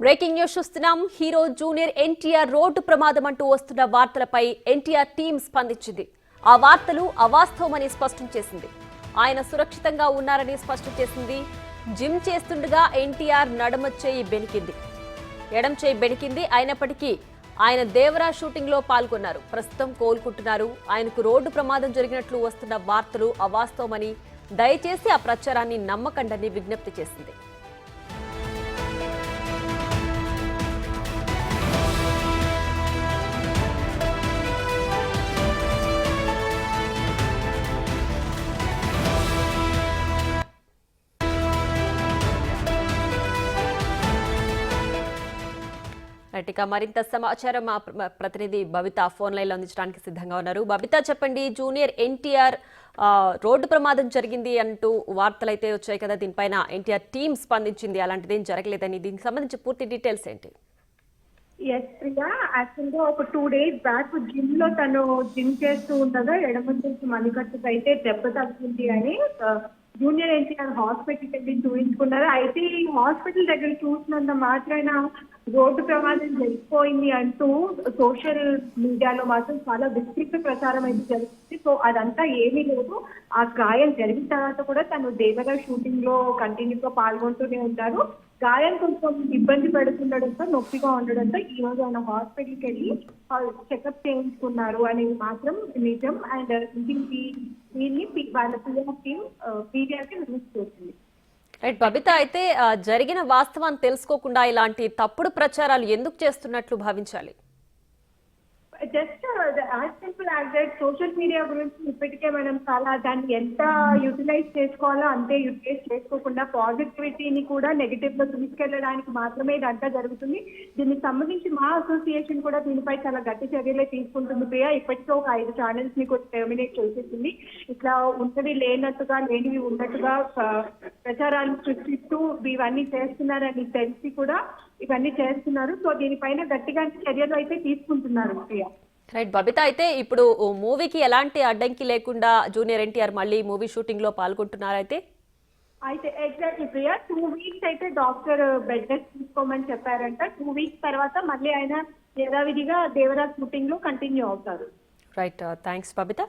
Breaking news చూస్తున్నాం. Hero junior NTR road ప్రమాదం అంటూ వస్తున్న వార్తలపై ఎన్టీఆర్ టీం స్పందించింది. ఆ వార్తలు అవాస్తవమని స్పష్టం చేసింది. ఆయన సురక్షితంగా ఉన్నారని స్పష్టం చేసింది. జిమ్ చేస్తుండగా ఎన్టీఆర్ ఎడమ చేయి బెణికింది. అయినప్పటికీ ఆయన దేవరా షూటింగ్ లో పాల్గొన్నారు. ప్రస్తుతం కోలుకుంటున్నారు. ఆయనకు రోడ్డు ప్రమాదం జరిగినట్లు వస్తున్న వార్తలు అవాస్తవమని, దయచేసి ఆ ప్రచారాన్ని నమ్మకండని విజ్ఞప్తి చేసింది. ఇక మరింత సమాచారం మా ప్రతినిధి బబిత ఫోన్ లైన్ లో అందించడానికి సిద్ధంగా ఉన్నారు. బబిత, చెప్పండి, జూనియర్ ఎన్టీఆర్ రోడ్డు ప్రమాదం జరిగింది అంటూ వార్తలు అయితే వచ్చాయి కదా, దీనిపైన ఎన్టీఆర్ టీం స్పందించింది, అలాంటిదేం జరగలేదని, దీనికి సంబంధించి పూర్తి డీటెయిల్స్ ఏంటి? ఎస్ ప్రియా, యాక్చువల్ గా ఒక 2 days బ్యాక్ జిమ్ లో తను జిమ్ చేస్తూ ఉండగా ఎడమ చేసి మణికట్టుకు అయితే దెబ్బ తగ్గింది అని జూనియర్ ఎన్టీఆర్ హాస్పిటల్కి వెళ్ళి చూపించుకున్నారు. అయితే ఈ హాస్పిటల్ దగ్గర చూసినంత మాత్రాన రోడ్డు ప్రమాదం జరిగిపోయింది అంటూ సోషల్ మీడియాలో మాత్రం చాలా విస్తృత ప్రచారం అయితే జరుగుతుంది. సో అదంతా ఏమీ లేదు. ఆ గాయం జరిగిన తర్వాత కూడా తను దేవరా షూటింగ్ లో కంటిన్యూగా పాల్గొంటూనే ఉంటారు. గాయం కొంచెం ఇబ్బంది పెడుతుండడంతో, నొప్పిగా ఉండడంతో ఈ రోజు ఆయన హాస్పిటల్కి వెళ్ళి చెకప్ చేయించుకున్నారు అనేది మాత్రం నిజం. అండ్ దీన్ని వాళ్ళ పిఎం టీం పీడియాకి రిలీజ్ చేసింది. రైట్ బబిత, అయితే జరిగిన వాస్తవాన్ని తెలుసుకోకుండా ఇలాంటి తప్పుడు ప్రచారాలు ఎందుకు చేస్తున్నట్లు భావించాలి? Just as simple as that social media గురించి ఇప్పటికే మనం చాలా దాన్ని ఎంత యూటిలైజ్ చేసుకోవాలో అంతే యూటిలైజ్ చేసుకోకుండా పాజిటివిటీని కూడా నెగిటివ్ లో తీసుకెళ్లడానికి మాత్రమే ఇదంతా జరుగుతుంది. దీనికి సంబంధించి మా అసోసియేషన్ కూడా దీనిపై చాలా గట్టి చర్యలే తీసుకుంటుంది ప్రియా. ఇప్పటికే ఒక 5 ఛానల్స్ ని కూడా టెర్మినేట్ చేసేసింది. ఇట్లా ఉన్నది లేనట్టుగా, లేనివి ఉన్నట్టుగా ప్రచారాలు సృష్టిస్తూ ఇవన్నీ చేస్తున్నారని తెలిసి కూడా ఇవన్నీ చేస్తున్నారు. సో దీనిపైన గట్టిగా చర్యలు అయితే తీసుకుంటున్నారు ప్రియా. రైట్ బబిత, అయితే ఇప్పుడు మూవీకి ఎలాంటి అడ్డంకి లేకుండా జూనియర్ ఎన్టీఆర్ మళ్ళీ మూవీ షూటింగ్ లో పాల్గొంటున్నారైతే? అయితే ఎగ్జాక్ట్లీ ప్రియా, 2 weeks అయితే డాక్టర్ బెడ్ రెస్ట్ తీసుకోమని చెప్పారంట. 2 weeks తర్వాత మళ్ళీ ఆయన యథావిధిగా దేవరాజ్ షూటింగ్ లో కంటిన్యూ అవుతారు. Right, thanks Babita.